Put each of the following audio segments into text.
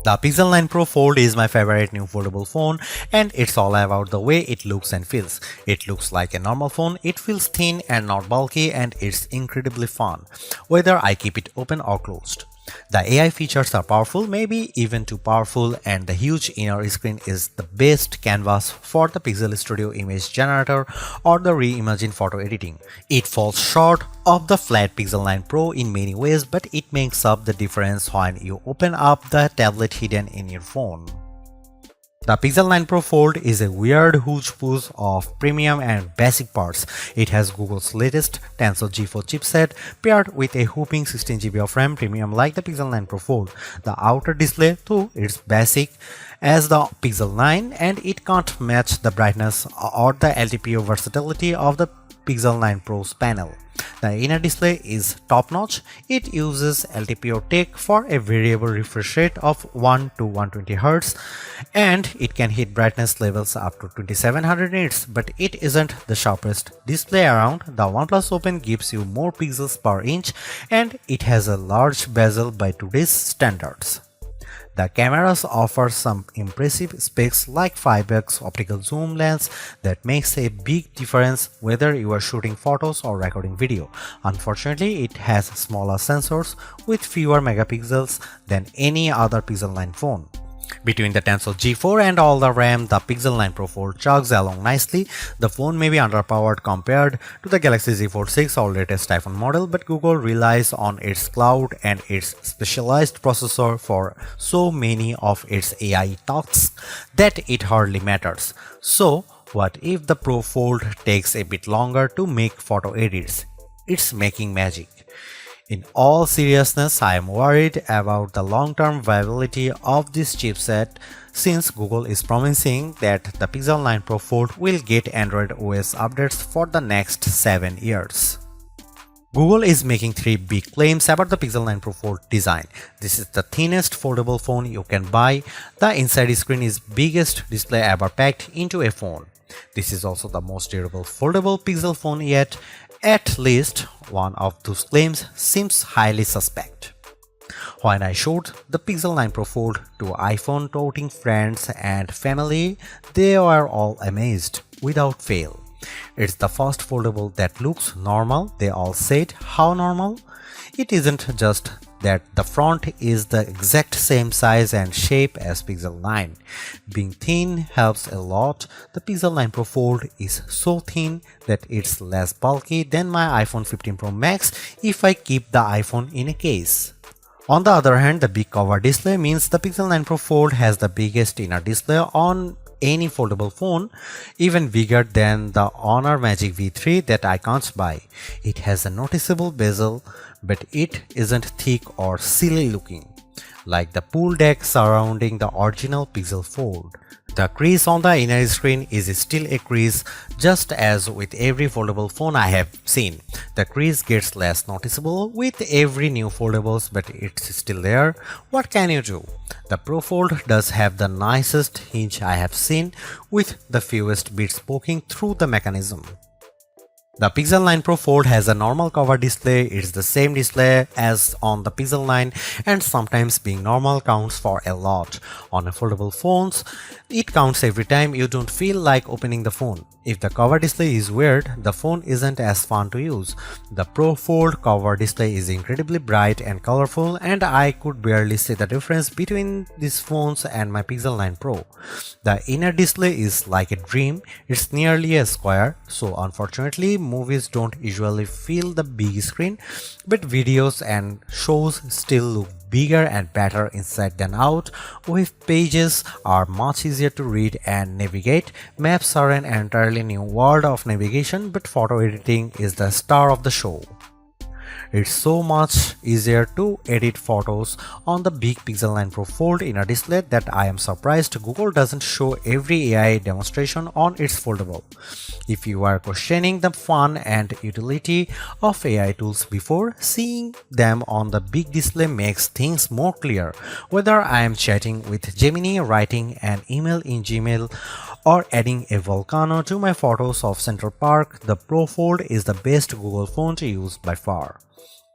The Pixel 9 Pro Fold is my favorite new foldable phone, and it's all about the way it looks and feels. It looks like a normal phone, it feels thin and not bulky, and it's incredibly fun, whether I keep it open or closed. The AI features are powerful, maybe even too powerful, and the huge inner screen is the best canvas for the Pixel Studio image generator or the reimagined photo editing. It falls short of the flat Pixel 9 Pro in many ways, but it makes up the difference when you open up the tablet hidden in your phone. The Pixel 9 Pro Fold is a weird hodgepodge of premium and basic parts. It has Google's latest Tensor G4 chipset paired with a whopping 16GB of RAM, premium like the Pixel 9 Pro Fold. The outer display too is basic as the Pixel 9, and it can't match the brightness or the LTPO versatility of the Pixel 9 Pro's panel. The inner display is top-notch. It uses LTPO tech for a variable refresh rate of 1 to 120Hz, and it can hit brightness levels up to 2700 nits, but it isn't the sharpest display around. The OnePlus Open gives you more pixels per inch, and it has a large bezel by today's standards. The cameras offer some impressive specs like 5x optical zoom lens that makes a big difference whether you are shooting photos or recording video. Unfortunately, it has smaller sensors with fewer megapixels than any other Pixel 9 phone. Between the Tensor G4 and all the RAM, the Pixel 9 Pro Fold chugs along nicely. The phone may be underpowered compared to the Galaxy Z Fold 6 or latest iPhone model, but Google relies on its cloud and its specialized processor for so many of its AI tasks that it hardly matters. So, what if the Pro Fold takes a bit longer to make photo edits? It's making magic. In all seriousness, I am worried about the long-term viability of this chipset since Google is promising that the Pixel 9 Pro Fold will get Android OS updates for the next 7 years. Google is making 3 big claims about the Pixel 9 Pro Fold design. This is the thinnest foldable phone you can buy. The inside screen is biggest display ever packed into a phone. This is also the most durable foldable Pixel phone yet. At least one of those claims seems highly suspect. When I showed the Pixel 9 Pro Fold to iPhone toting friends and family, they were all amazed without fail. It's the first foldable that looks normal. They all said, how normal? It isn't just that the front is the exact same size and shape as Pixel 9. Being thin helps a lot. The Pixel 9 Pro Fold is so thin that it's less bulky than my iPhone 15 Pro Max if I keep the iPhone in a case. On the other hand, the big cover display means the Pixel 9 Pro Fold has the biggest inner display on any foldable phone, even bigger than the Honor Magic V3 that I can't buy. It has a noticeable bezel, but it isn't thick or silly looking, like the pool deck surrounding the original Pixel Fold. The crease on the inner screen is still a crease, just as with every foldable phone I have seen. The crease gets less noticeable with every new foldables, but it's still there. What can you do? The Pro Fold does have the nicest hinge I have seen, with the fewest bits poking through the mechanism. The Pixel 9 Pro Fold has a normal cover display. It's the same display as on the Pixel 9, and sometimes being normal counts for a lot. On a foldable phones, it counts every time you don't feel like opening the phone. If the cover display is weird, the phone isn't as fun to use. The Pro Fold cover display is incredibly bright and colorful, and I could barely see the difference between these phones and my Pixel 9 Pro. The inner display is like a dream. It's nearly a square, so unfortunately movies don't usually fill the big screen, but videos and shows still look bigger and better inside than out. Web pages are much easier to read and navigate. Maps are an entirely new world of navigation, but photo editing is the star of the show. It's so much easier to edit photos on the big Pixel 9 Pro Fold inner display that I am surprised Google doesn't show every AI demonstration on its foldable. If you are questioning the fun and utility of AI tools before, seeing them on the big display makes things more clear. Whether I am chatting with Gemini, writing an email in Gmail, or adding a volcano to my photos of Central Park, the Pro Fold is the best Google phone to use by far.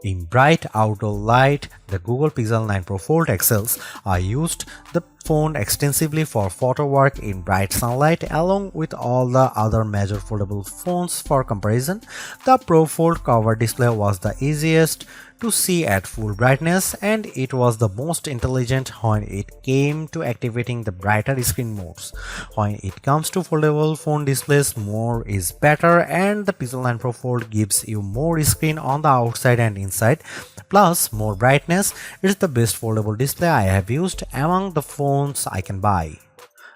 In bright outdoor light, the Google Pixel 9 Pro Fold excels. I used the phone extensively for photo work in bright sunlight along with all the other major foldable phones for comparison. The Pro Fold cover display was the easiest to see at full brightness and it was the most intelligent when it came to activating the brighter screen modes. When it comes to foldable phone displays, more is better and the Pixel 9 Pro Fold gives you more screen on the outside and inside plus more brightness. It's the best foldable display I have used among the phones I can buy.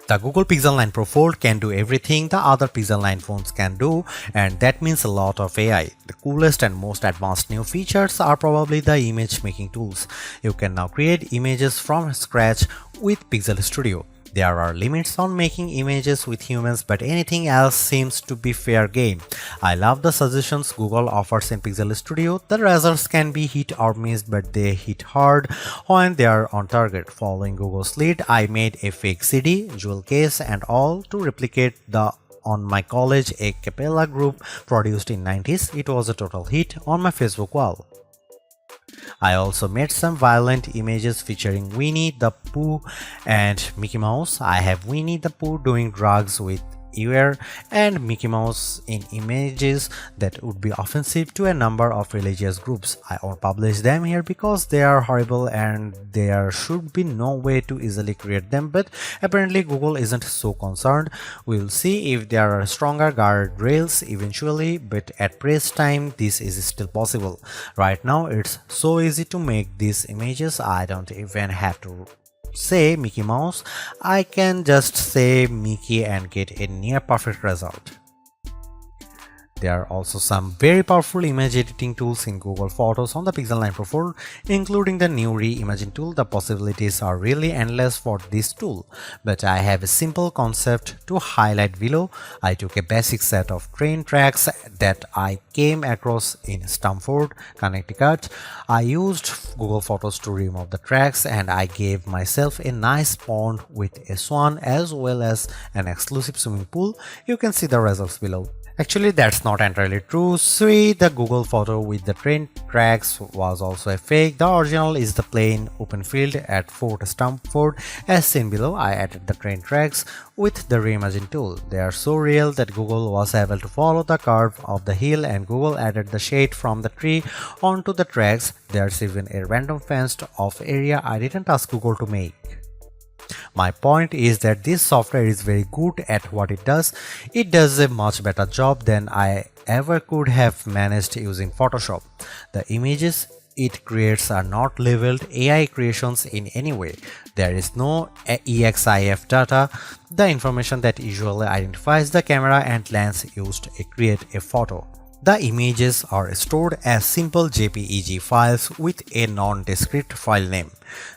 The Google Pixel 9 Pro Fold can do everything the other Pixel 9 phones can do, and that means a lot of AI. The coolest and most advanced new features are probably the image making tools. You can now create images from scratch with Pixel Studio. There are limits on making images with humans, but anything else seems to be fair game. I love the suggestions Google offers in Pixel Studio. The results can be hit or missed, but they hit hard when they are on target. Following Google's lead, I made a fake CD, jewel case and all to replicate the on my college a cappella group produced in 90s. It was a total hit on my Facebook wall. I also made some violent images featuring Winnie the Pooh and Mickey Mouse. I have Winnie the Pooh doing drugs with ear and Mickey Mouse in images that would be offensive to a number of religious groups. I won't publish them here because they are horrible and there should be no way to easily create them, but apparently Google isn't so concerned. We'll see if there are stronger guardrails eventually, but at press time this is still possible. Right now it's so easy to make these images, I don't even have to say Mickey Mouse, I can just say Mickey and get a near perfect result. There are also some very powerful image editing tools in Google Photos on the Pixel 9 Pro Fold, including the new Reimagine tool. The possibilities are really endless for this tool, but I have a simple concept to highlight below. I took a basic set of train tracks that I came across in Stamford, Connecticut. I used Google Photos to remove the tracks and I gave myself a nice pond with a swan as well as an exclusive swimming pool. You can see the results below. Actually, that's not entirely true. See, the Google photo with the train tracks was also a fake. The original is the plain open field at Fort Stamford. As seen below, I added the train tracks with the Reimagine tool. They are so real that Google was able to follow the curve of the hill and Google added the shade from the tree onto the tracks. There's even a random fenced off area I didn't ask Google to make. My point is that this software is very good at what it does. It does a much better job than I ever could have managed using Photoshop. The images it creates are not labeled AI creations in any way. There is no EXIF data, the information that usually identifies the camera and lens used to create a photo. The images are stored as simple JPEG files with a non-discrete file name.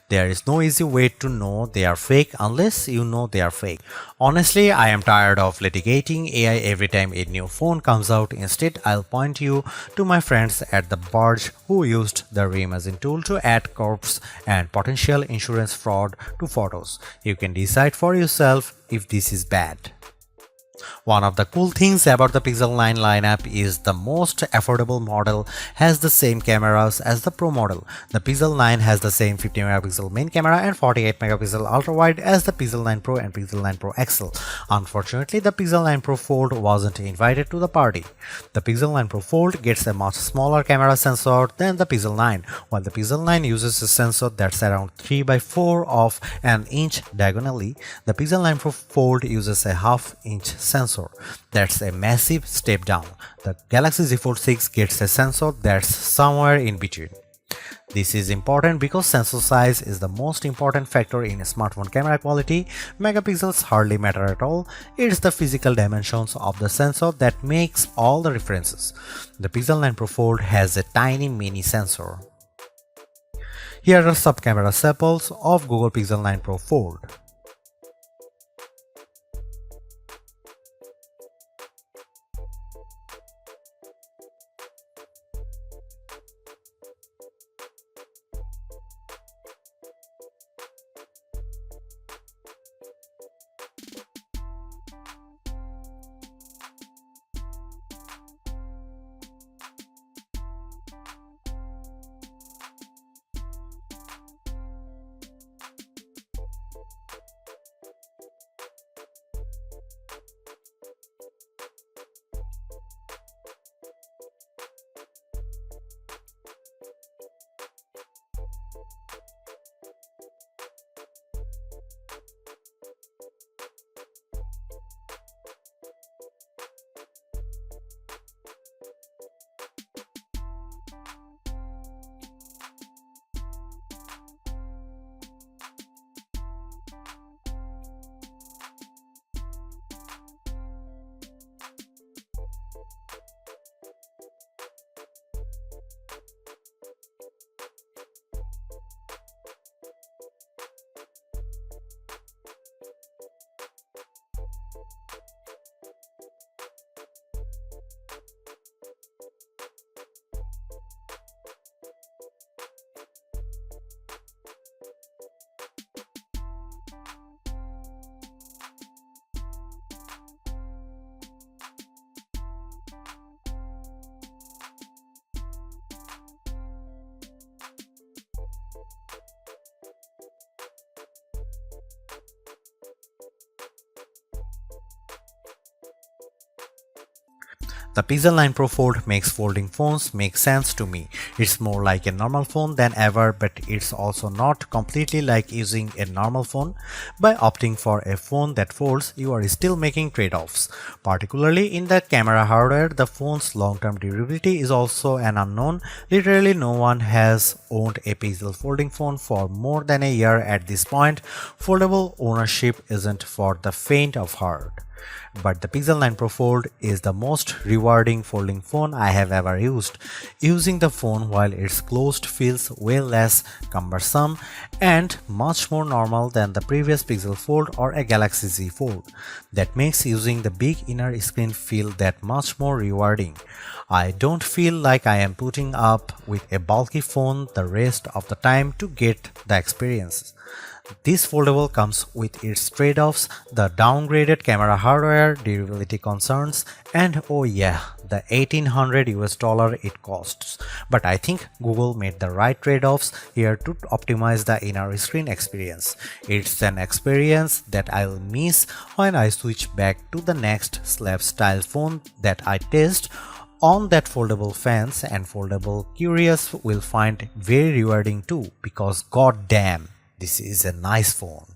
There is no easy way to know they are fake unless you know they are fake. Honestly, I am tired of litigating AI every time a new phone comes out. Instead, I'll point you to my friends at The Verge who used the Reimagine tool to add corpse and potential insurance fraud to photos. You can decide for yourself if this is bad. One of the cool things about the Pixel 9 lineup is the most affordable model has the same cameras as the Pro model. The Pixel 9 has the same 50 megapixel main camera and 48 megapixel ultra-wide as the Pixel 9 Pro and Pixel 9 Pro XL. Unfortunately, the Pixel 9 Pro Fold wasn't invited to the party. The Pixel 9 Pro Fold gets a much smaller camera sensor than the Pixel 9, while the Pixel 9 uses a sensor that's around 3 by 4 of an inch diagonally. The Pixel 9 Pro Fold uses a half-inch sensor. That's a massive step down. The Galaxy Z Fold 6 gets a sensor that's somewhere in between. This is important because sensor size is the most important factor in smartphone camera quality. Megapixels hardly matter at all. It's the physical dimensions of the sensor that makes all the differences. The Pixel 9 Pro Fold has a tiny mini sensor. Here are some camera samples of Google Pixel 9 Pro Fold. The Pixel 9 Pro Fold makes folding phones make sense to me. It's more like a normal phone than ever, but it's also not completely like using a normal phone. By opting for a phone that folds, you are still making trade-offs. Particularly in the camera hardware, the phone's long-term durability is also an unknown. Literally no one has owned a Pixel folding phone for more than a year at this point. Foldable ownership isn't for the faint of heart. But the Pixel 9 Pro Fold is the most rewarding folding phone I have ever used. Using the phone while it's closed feels way less cumbersome and much more normal than the previous Pixel Fold or a Galaxy Z Fold. That makes using the big inner screen feel that much more rewarding. I don't feel like I am putting up with a bulky phone the rest of the time to get the experience. This foldable comes with its trade-offs, the downgraded camera hardware, durability concerns, and oh yeah, the $1800 it costs. But I think Google made the right trade-offs here to optimize the inner screen experience. It's an experience that I'll miss when I switch back to the next slab style phone that I test on that foldable fans, and foldable curious will find very rewarding too, because goddamn, this is a nice phone.